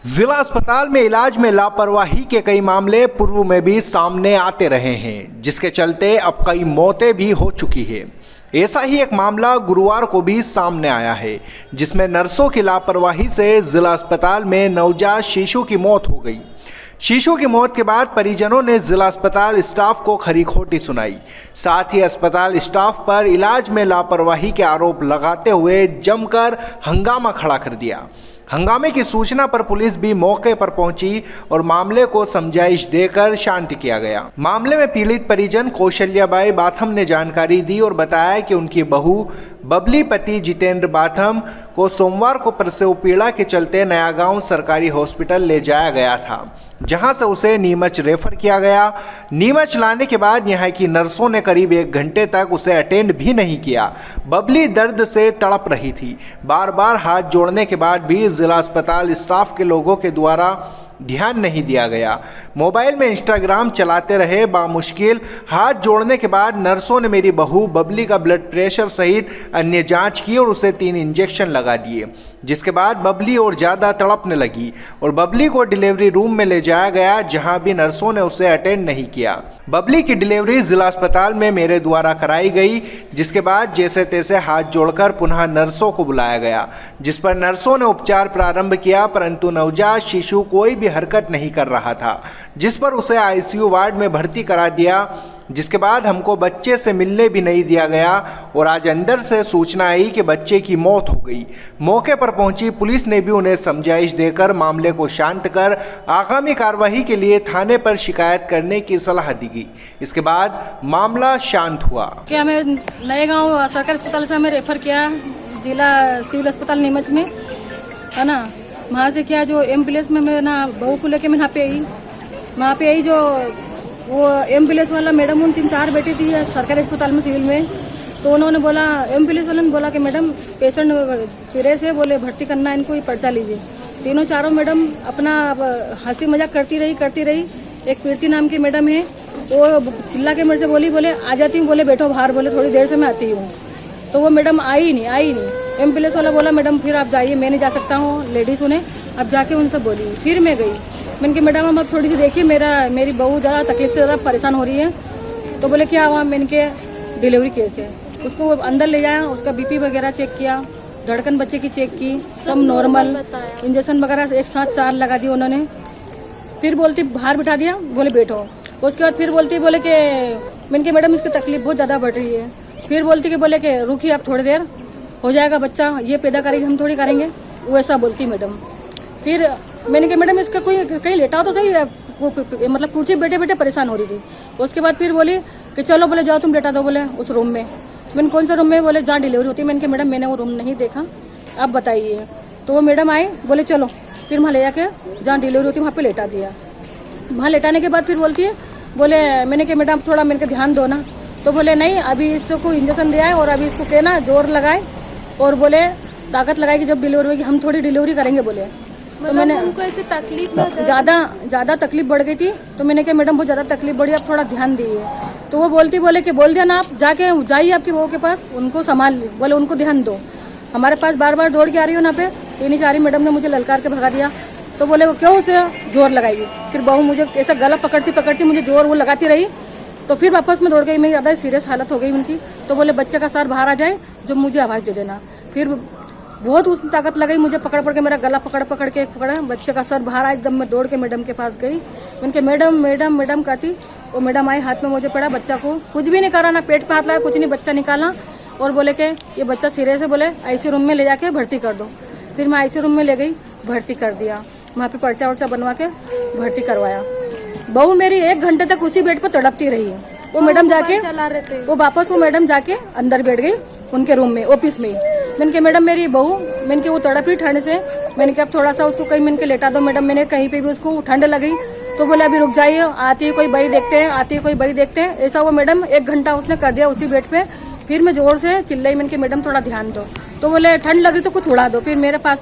जिला अस्पताल में इलाज में लापरवाही के कई मामले पूर्व में भी सामने आते रहे हैं, जिसके चलते अब कई मौतें भी हो चुकी है। ऐसा ही एक मामला गुरुवार को भी सामने आया है, जिसमें नर्सों की लापरवाही से जिला अस्पताल में नवजात शिशु की मौत हो गई। शिशु की मौत के बाद परिजनों ने जिला अस्पताल स्टाफ को खरी खोटी सुनाई। साथ ही अस्पताल स्टाफ पर इलाज में लापरवाही के आरोप लगाते हुए जमकर हंगामा खड़ा कर दिया। हंगामे की सूचना पर पुलिस भी मौके पर पहुंची और मामले को समझाइश देकर शांत किया गया। मामले में पीड़ित परिजन कौशल्याबाई बाथम ने जानकारी दी और बताया कि उनकी बहू बबली पति जितेंद्र बाथम को सोमवार को प्रसव पीड़ा के चलते नया गांव सरकारी हॉस्पिटल ले जाया गया था, जहां से उसे नीमच रेफर किया गया। नीमच लाने के बाद यहां की नर्सों ने करीब 1 घंटे तक उसे अटेंड भी नहीं किया। बबली दर्द से तड़प रही थी। बार बार हाथ जोड़ने के बाद भी जिला अस्पताल स्टाफ के लोगों के द्वारा ध्यान नहीं दिया गया। मोबाइल में इंस्टाग्राम चलाते रहे। बामुश्किल हाथ जोड़ने के बाद नर्सों ने मेरी बहू बबली का ब्लड प्रेशर सहित अन्य जांच की और उसे 3 इंजेक्शन लगा दिए, जिसके बाद बबली और ज़्यादा तड़पने लगी और बबली को डिलीवरी रूम में ले जाया गया, जहां भी नर्सों ने उसे अटेंड नहीं किया। बबली की डिलीवरी जिला अस्पताल में मेरे द्वारा कराई गई, जिसके बाद जैसे तैसे हाथ जोड़कर पुनः नर्सों को बुलाया गया, जिस पर नर्सों ने उपचार प्रारंभ किया, परंतु नवजात शिशु कोई भी हरकत नहीं कर रहा था, जिस पर उसे आईसीयू वार्ड में भर्ती करा दिया। जिसके बाद हमको बच्चे से मिलने भी नहीं दिया गया और आज अंदर से सूचना आई कि बच्चे की मौत हो गई। मौके पर पहुंची पुलिस ने भी उन्हें समझाइश देकर मामले को शांत कर आगामी कार्रवाई के लिए थाने पर शिकायत करने की सलाह दी गई। इसके बाद मामला शांत हुआ। क्या हमें नए गांव सरकारी अस्पताल से हमें रेफर किया जिला सिविल अस्पताल नीमच में, है ना। वहाँ से क्या जो एम्बुलेंस में मैं ना बहू को लेके मैं वहाँ पे आई जो वो एम्बुलेंस वाला मैडम उन 3-4 बेटी थी सरकारी अस्पताल में सिविल में, तो उन्होंने बोला, एम्बुलेंस वाले ने बोला कि मैडम पेशेंट सिरे से बोले भर्ती करना, इनको ही पर्चा लीजिए। 3-4 मैडम अपना हंसी मजाक करती रही। एक कीर्ति नाम की मैडम है, वो चिल्ला के मेरे से बोले आ जाती हूँ, बोले बैठो बाहर, बोले थोड़ी देर से मैं आती हूँ। तो वो मैडम आई नहीं। एम्बुलेंस वाला बोला मैडम फिर आप जाइए, मैं नहीं जा सकता हूँ, लेडीज उन्हें अब जाके उनसे बोली। फिर मैं गई, मैंने कहा मैडम अब थोड़ी सी देखिए, मेरी बहू ज़्यादा तकलीफ से ज़्यादा परेशान हो रही है। तो बोले क्या हुआ, मैंने के डिलीवरी केस है। उसको अंदर ले जाया, उसका बीपी वगैरह चेक किया, धड़कन बच्चे की चेक की, सब नॉर्मल, इंजेक्शन वगैरह एक साथ 4 लगा दिए उन्होंने। फिर बोलती बाहर बिठा दिया, बोले बैठो। उसके बाद फिर बोलती बोले कि मैंने कहा मैडम इसकी तकलीफ बहुत ज़्यादा बढ़ रही है। फिर बोलती कि बोले कि रुकिए आप थोड़ी देर, हो जाएगा बच्चा, ये पैदा करेगी, हम थोड़ी करेंगे, वैसा बोलती मैडम। फिर मैंने कहा मैडम इसका कोई कहीं लेटा तो सही, मतलब कुर्सी बैठे बैठे परेशान हो रही थी। उसके बाद फिर बोली कि चलो बोले जाओ तुम लेटा दो बोले उस रूम में। मैंने कौन सा रूम में, बोले जहाँ डिलीवरी होती है। मैंने कहा मैडम मैंने वो रूम नहीं देखा, आप बताइए। तो वो मैडम आए, बोले चलो, फिर वहाँ ले जाके जहाँ डिलीवरी होती है वहाँ पे लेटा दिया। वहाँ लेटाने के बाद फिर बोलती है, बोले मैंने कहा मैडम थोड़ा मेरे को ध्यान दो ना। तो बोले नहीं, अभी इसको इंजेक्शन दिया है और अभी इसको कहना जोर लगाए और बोले ताकत लगाएगी, जब डिलीवरी होगी हम थोड़ी डिलीवरी करेंगे बोले। तो मैंने उनको ऐसी तकलीफ ज़्यादा तकलीफ बढ़ गई थी। तो मैंने कहा मैडम बहुत ज़्यादा तकलीफ बढ़ी, आप थोड़ा ध्यान दीजिए। तो वो बोलती बोले कि बोल दिया ना, आप जाके जाइए आपकी बहू के पास, उनको संभाल ली, बोले उनको ध्यान दो। हमारे पास बार बार दौड़ के आ रही हो ना पे 3-4 मैडम ने मुझे ललकार के भगा दिया। तो बोले वो क्यों उसे जोर लगाएगी। फिर बहू मुझे ऐसा गला पकड़ती मुझे जोर वो लगाती रही। तो फिर वापस में दौड़ गई, मेरी ज़्यादा सीरियस हालत हो गई उनकी। तो बोले बच्चे का सर बाहर आ जाए जो मुझे आवाज़ दे देना। फिर बहुत उसने ताकत लगाई, मुझे पकड़ के मेरा गला पकड़ के बच्चे का सर बाहर आया। एकदम मैं दौड़ के मैडम के पास गई, उनके मैडम करती। वो मैडम आई, हाथ में मुझे पड़ा, बच्चा को कुछ भी नहीं करा, ना पेट पे हाथ लगा, कुछ नहीं, बच्चा निकाला और बोले कि ये बच्चा सिरे से बोले आईसीयू रूम में ले जाके भर्ती कर दो। फिर मैं आईसीयू रूम में ले गई, भर्ती कर दिया, वहाँ पे पर्चा वर्चा बनवा के भर्ती करवाया। बहू मेरी 1 घंटे तक उसी बेड पर तड़पती रही है। वो मैडम जाके वो वापस वो मैडम जाके अंदर बैठ गई उनके रूम में, ऑफिस में। मैंने कहा मैडम मेरी बहू, मैंने कहा वो तड़प रही ठंड से, मैंने कहा अब थोड़ा सा उसको कहीं मैंने कहा लेटा दो मैडम, मैंने कहीं पे भी उसको ठंड लगी। तो बोले अभी रुक जाइए, आती है कोई बही देखते हैं, ऐसा वो मैडम 1 घंटा उसने कर दिया उसी बेड पे। फिर मैं जोर से चिल्लाई, मैंने कहा मैडम थोड़ा ध्यान दो। तो बोले ठंड लग रही तो कुछ उड़ा दो। फिर मेरे पास